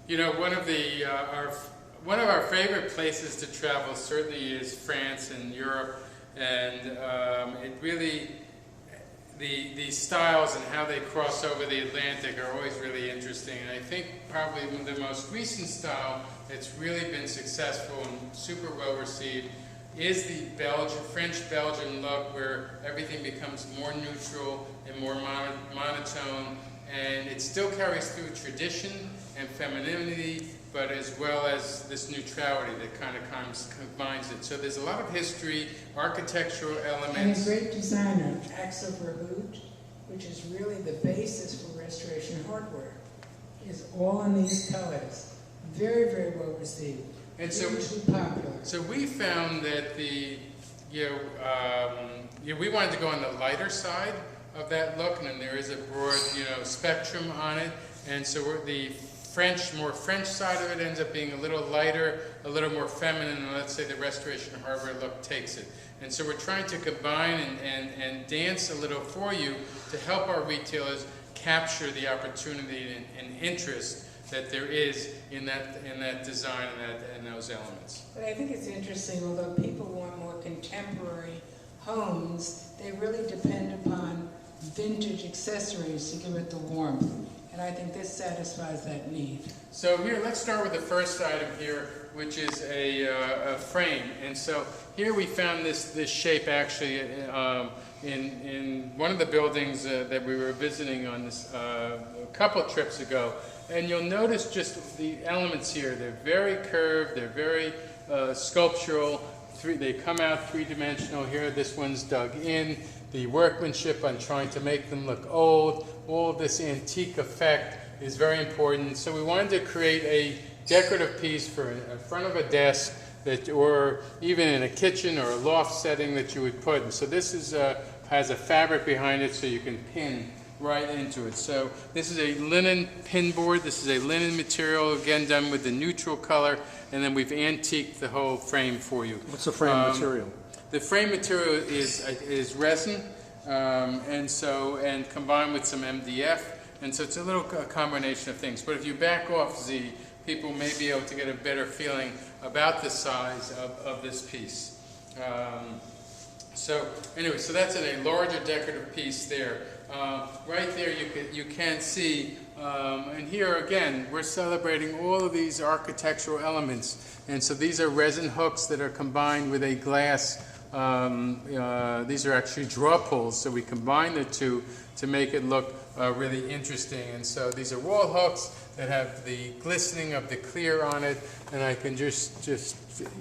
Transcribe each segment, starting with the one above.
You know, one of our favorite places to travel certainly is France and Europe, and it really the styles and how they cross over the Atlantic are always really interesting. And I think probably the most recent style that's really been successful and super well received is the French-Belgian look, where everything becomes more neutral and more monotone, and it still carries through tradition and femininity, but as well as this neutrality that kind of combines it. So there's a lot of history, architectural elements. And a great designer, Axel Verhoeven, which is really the basis for restoration hardware, is all in these colors. Very, very well received. And so, popular. So we found that we wanted to go on the lighter side of that look, and then there is a broad, spectrum on it. And so the more French side of it ends up being a little lighter, a little more feminine, and let's say the Restoration Hardware look takes it. And so we're trying to combine and dance a little for you to help our retailers capture the opportunity and interest that there is in that design and those elements. But I think it's interesting, although people want more contemporary homes, they really depend upon vintage accessories to give it the warmth. And I think this satisfies that need. So here, let's start with the first item here, which is a frame. And so here we found this shape actually in one of the buildings that we were visiting on this a couple trips ago. And you'll notice just the elements here. They're very curved. They're very sculptural. They come out three-dimensional here. This one's dug in. The workmanship on trying to make them look old, all of this antique effect is very important. So we wanted to create a decorative piece for in front of a desk, or even in a kitchen or a loft setting that you would put. And so this has a fabric behind it so you can pin right into it. So this is a linen pin board. This is a linen material, again done with the neutral color, and then we've antiqued the whole frame for you. What's the frame material? The frame material is resin, and combined with some MDF, and so it's a little combination of things. But if you back off Z, people may be able to get a better feeling about the size of this piece. So that's a larger decorative piece there. Right there you can see, and here again we're celebrating all of these architectural elements, and so these are resin hooks that are combined with a glass. These are actually draw pulls, so we combine the two to make it look really interesting. And so these are wall hooks that have the glistening of the clear on it, and I can just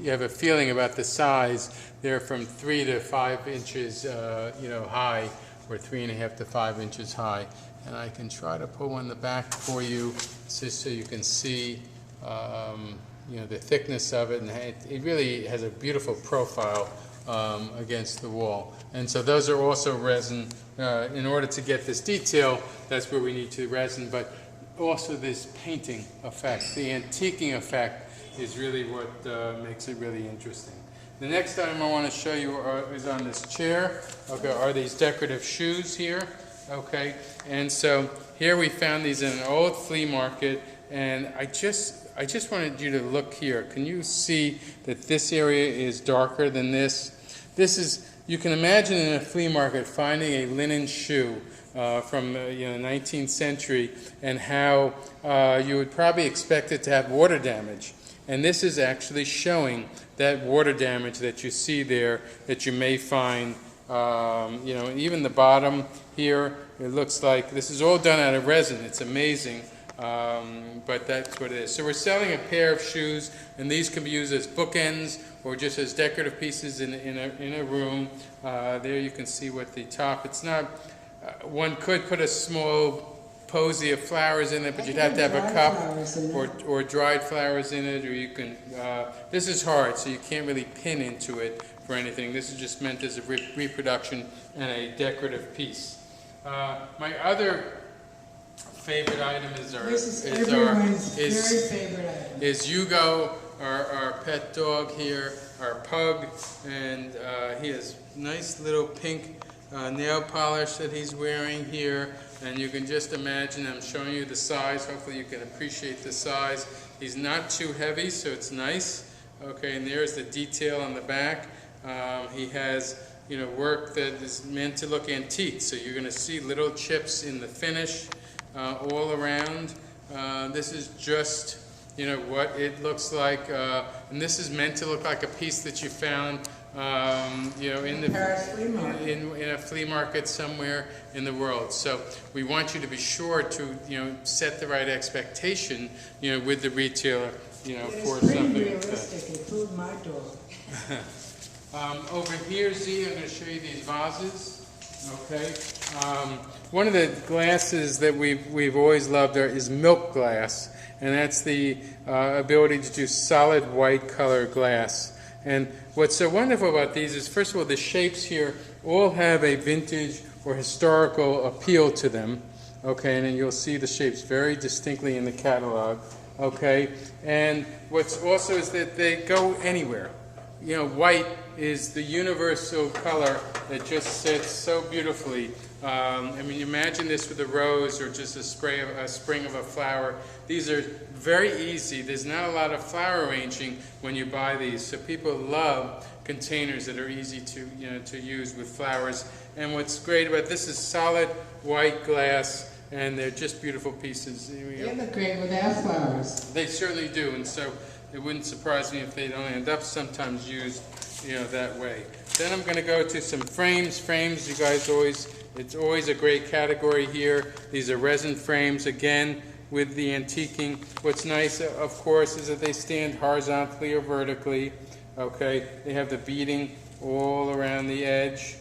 you have a feeling about the size. They're from 3 to 5 inches high, or 3.5 to 5 inches high. And I can try to pull one in the back for you just so you can see the thickness of it, and it really has a beautiful profile against the wall. And so those are also resin. In order to get this detail, that's where we need to resin, but also this painting effect, the antiquing effect, is really what makes it really interesting. The next item I want to show you is on this chair. Okay, are these decorative shoes here? Okay, and so here we found these in an old flea market, and I just wanted you to look here. Can you see that this area is darker than this? This is, you can imagine in a flea market finding a linen shoe from the 19th century, and how you would probably expect it to have water damage. And this is actually showing that water damage that you see there, that you may find, even the bottom here, it looks like this is all done out of resin. It's amazing, but that's what it is. So we're selling a pair of shoes, and these can be used as bookends or just as decorative pieces in a room. There you can see what the top, it's not, one could put a small posy of flowers in it, but you'd have to have a cup or dried flowers in it, or you can, this is hard, so you can't really pin into it for anything. This is just meant as a reproduction and a decorative piece. My other favorite item is Hugo, our pet dog here, our pug, and he has nice little pink nail polish that he's wearing here. and you can just imagine, I'm showing you the size, hopefully you can appreciate the size. He's not too heavy, so it's nice. Okay, and there's the detail on the back. He has, you know, work that is meant to look antique, so you're going to see little chips in the finish all around. This is just, you know, what it looks like, and this is meant to look like a piece that you found, you know, in a flea market somewhere in the world. So we want you to be sure to, you know, set the right expectation, you know, with the retailer, you know, for something. It's realistic. It fooled my dog. Over here, Z, I'm going to show you these vases. Okay. One of the glasses that we've always loved is milk glass, and that's the ability to do solid white color glass. And what's so wonderful about these is, first of all, the shapes here all have a vintage or historical appeal to them. Okay, and then you'll see the shapes very distinctly in the catalog. Okay, and what's also is that they go anywhere. You know, white is the universal color that just sits so beautifully. I mean, imagine this with a rose or just a spring of a flower. These are very easy. There's not a lot of flower arranging when you buy these, so people love containers that are easy to, you know, to use with flowers. And what's great about this is solid white glass, and they're just beautiful pieces. They look great without flowers. They certainly do, and so it wouldn't surprise me if they don't end up sometimes used, you know, that way. Then I'm going to go to some frames. Frames, you guys it's always a great category here. These are resin frames, again, with the antiquing. What's nice, of course, is that they stand horizontally or vertically. Okay, they have the beading all around the edge.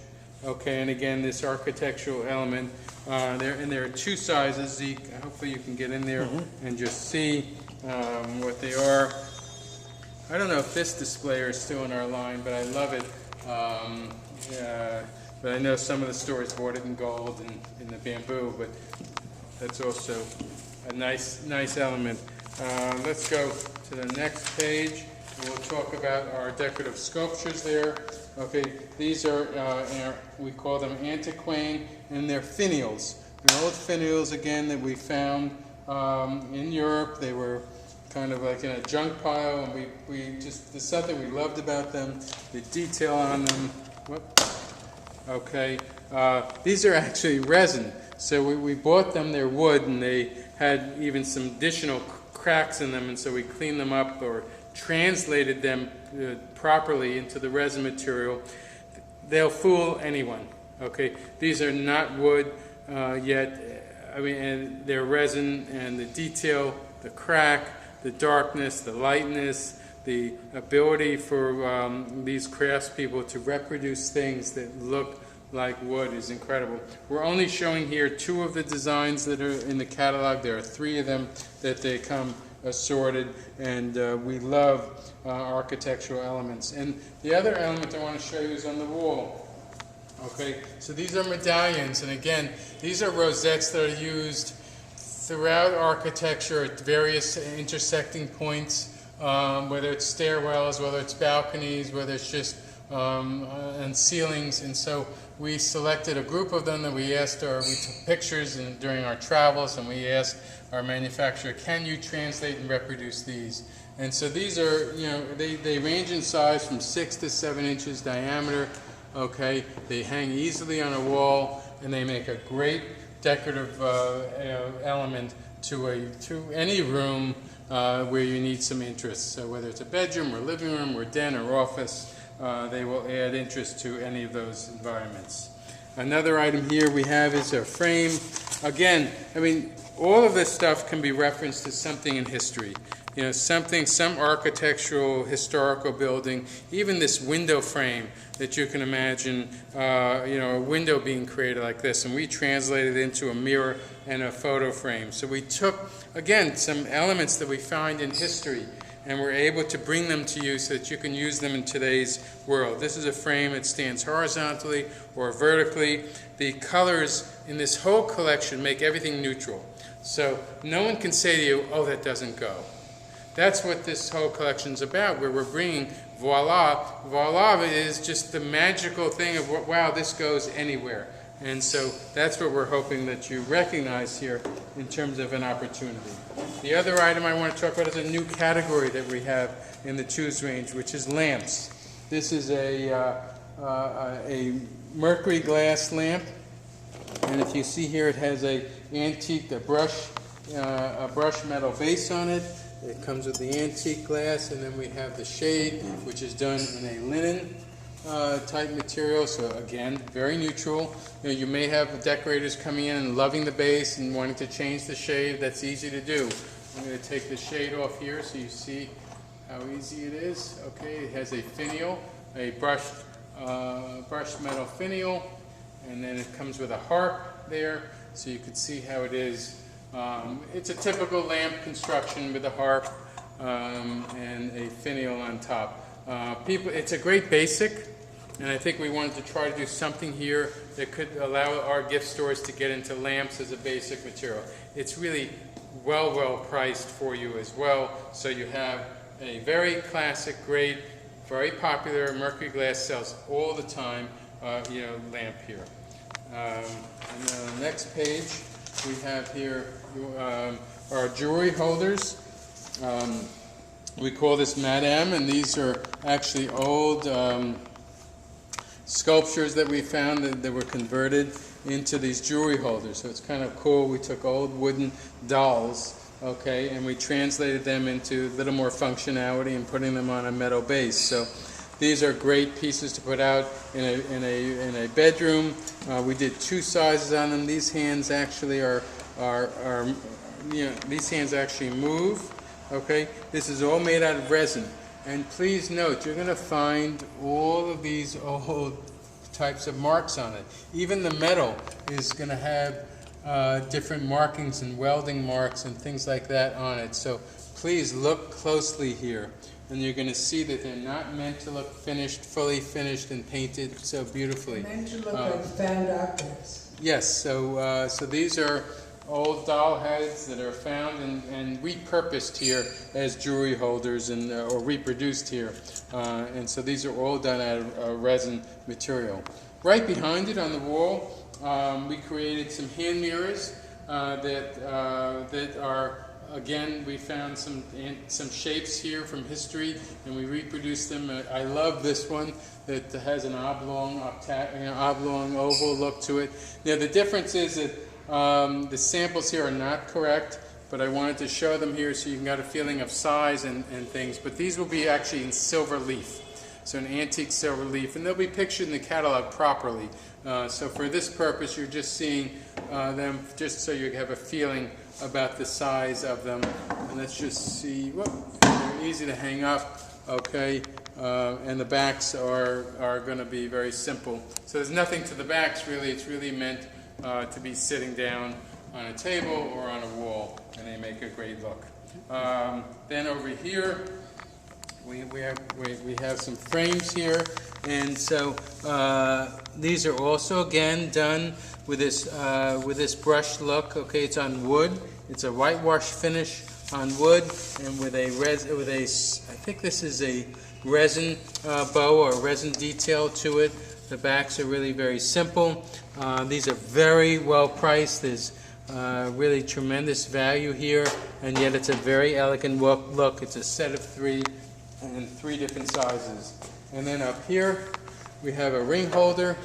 Okay, and again, this architectural element. There are two sizes. Zeke, hopefully you can get in there and just see what they are. I don't know if this displayer is still in our line, but I love it. But I know some of the stores bought it in gold and in the bamboo, but that's also a nice element. Let's go to the next page. We'll talk about our decorative sculptures there. Okay, these are, we call them antiquain, and they're finials. They're old finials, again, that we found in Europe. They were kind of like in a junk pile, and we just, there's something we loved about them, the detail on them. Okay, these are actually resin. So we bought them, they're wood, and they had even some additional cracks in them, and so we cleaned them up or translated them properly into the resin material. They'll fool anyone. Okay, these are not wood yet. I mean, and they're resin, and the detail, the crack, the darkness, the lightness, the ability for these craftspeople to reproduce things that look like wood is incredible. We're only showing here two of the designs that are in the catalog. There are three of them that they come assorted, and we love architectural elements. And the other element I want to show you is on the wall. Okay, so these are medallions, and again, these are rosettes that are used throughout architecture at various intersecting points, whether it's stairwells, whether it's balconies, whether it's just and ceilings. And so we selected a group of them that we took pictures during our travels, and we asked our manufacturer, can you translate and reproduce these? And so these are, you know, they range in size from 6 to 7 inches diameter. Okay, they hang easily on a wall, and they make a great decorative element to any room where you need some interest. So whether it's a bedroom or living room or den or office, they will add interest to any of those environments. Another item here we have is a frame. Again, I mean, all of this stuff can be referenced to something in history. You know, some architectural, historical building, even this window frame that you can imagine, you know, a window being created like this, and we translated it into a mirror and a photo frame. So we took, again, some elements that we find in history, and we're able to bring them to you so that you can use them in today's world. This is a frame that stands horizontally or vertically. The colors in this whole collection make everything neutral. So no one can say to you, oh, that doesn't go. That's what this whole collection's about, where we're bringing Voila. Voila is just the magical thing of, wow, this goes anywhere. And so that's what we're hoping that you recognize here in terms of an opportunity. The other item I want to talk about is a new category that we have in the Choose range, which is lamps. This is a mercury glass lamp, and if you see here, it has a brush metal base on it. It comes with the antique glass, and then we have the shade, which is done in a linen type material. So again, very neutral. You may have decorators coming in and loving the base and wanting to change the shade. That's easy to do. I'm going to take the shade off here so you see how easy it is. Okay, it has a finial, a brushed metal finial, and then it comes with a harp there, so you can see how it is. It's a typical lamp construction with a harp and a finial on top. It's a great basic, and I think we wanted to try to do something here that could allow our gift stores to get into lamps as a basic material. It's really well priced for you as well, so you have a very classic, great, very popular mercury glass, sells all the time, lamp here. And then on the next page, we have here our jewelry holders. We call this Madame, and these are actually old sculptures that we found that were converted into these jewelry holders. So it's kind of cool. We took old wooden dolls, okay, and we translated them into a little more functionality and putting them on a metal base. So these are great pieces to put out in a bedroom. We did 2 sizes on them. These hands actually these hands actually move. Okay, this is all made out of resin. And please note, you're going to find all of these old types of marks on it. Even the metal is going to have different markings and welding marks and things like that on it. So please look closely here, and you're going to see that they're not meant to look finished, fully finished and painted so beautifully. They're meant to look like found objects. Yes, so these are old doll heads that are found and repurposed here as jewelry holders and or reproduced here. And so these are all done out of resin material. Right behind it on the wall, we created some hand mirrors that are, again, we found some shapes here from history, and we reproduced them. I love this one that has an oblong oval look to it. Now the difference is that the samples here are not correct, but I wanted to show them here so you can get a feeling of size and things. But these will be actually in silver leaf, so an antique silver leaf, and they'll be pictured in the catalog properly. So for this purpose, you're just seeing them just so you have a feeling about the size of them. And let's just see. Whoop, they're easy to hang up. Okay. And the backs are going to be very simple. So there's nothing to the backs really. It's really meant to be sitting down on a table or on a wall, and they make a great look. Then over here, we have some frames here, and so these are also again done with this brush look. Okay, it's on wood. It's a whitewash finish on wood, and with a I think this is a resin bow or resin detail to it. The backs are really very simple. These are very well priced. There's really tremendous value here, and yet it's a very elegant look. It's a set of 3 and 3 different sizes. And then up here we have a ring holder.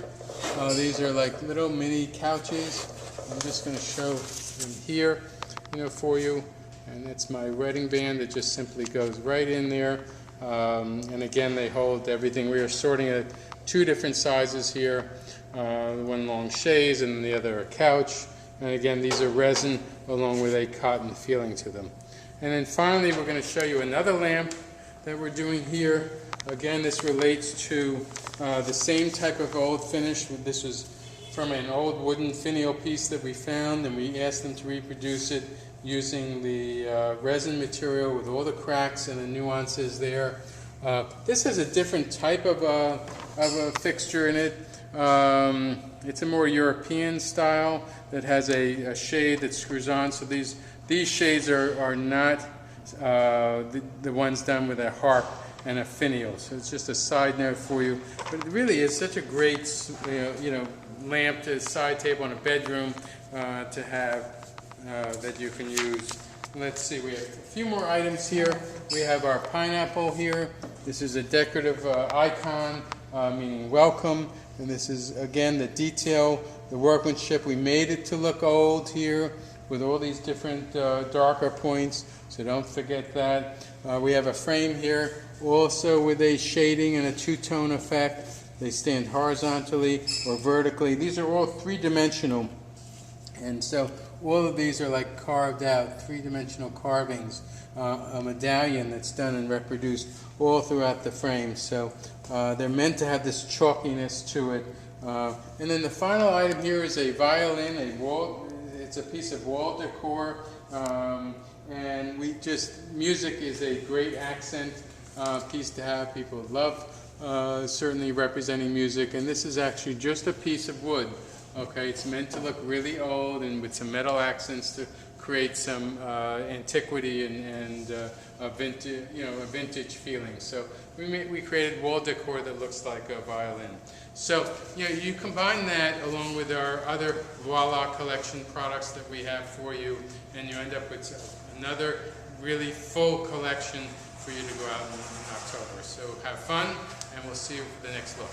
These are like little mini couches. I'm just going to show them here, for you. And that's my wedding band that just simply goes right in there. And again, they hold everything. We are sorting at 2 different sizes here. One long chaise and the other a couch. And again, these are resin along with a cotton feeling to them. And then finally, we're going to show you another lamp that we're doing here. Again, this relates to the same type of old finish. This was from an old wooden finial piece that we found, and we asked them to reproduce it using the resin material with all the cracks and the nuances there. This has a different type of a fixture in it. It's a more European style that has a shade that screws on. So these shades are not the ones done with a harp and a finial. So it's just a side note for you. But it really is such a great, lamp, to side table in a bedroom to have that you can use. Let's see, we have a few more items here. We have our pineapple here. This is a decorative icon, meaning welcome. And this is, again, the detail, the workmanship. We made it to look old here with all these different darker points, so don't forget that. We have a frame here, also with a shading and a two-tone effect. They stand horizontally or vertically. These are all three-dimensional. And so all of these are like carved out, three-dimensional carvings, a medallion that's done and reproduced all throughout the frame. So they're meant to have this chalkiness to it. And then the final item here is a violin, it's a piece of wall decor. And music is a great accent piece to have. People love certainly representing music. And this is actually just a piece of wood. Okay, it's meant to look really old and with some metal accents to create some antiquity and a vintage feeling. So we created wall decor that looks like a violin. So you combine that along with our other Voila collection products that we have for you, and you end up with another really full collection for you to go out in October. So have fun, and we'll see you for the next look.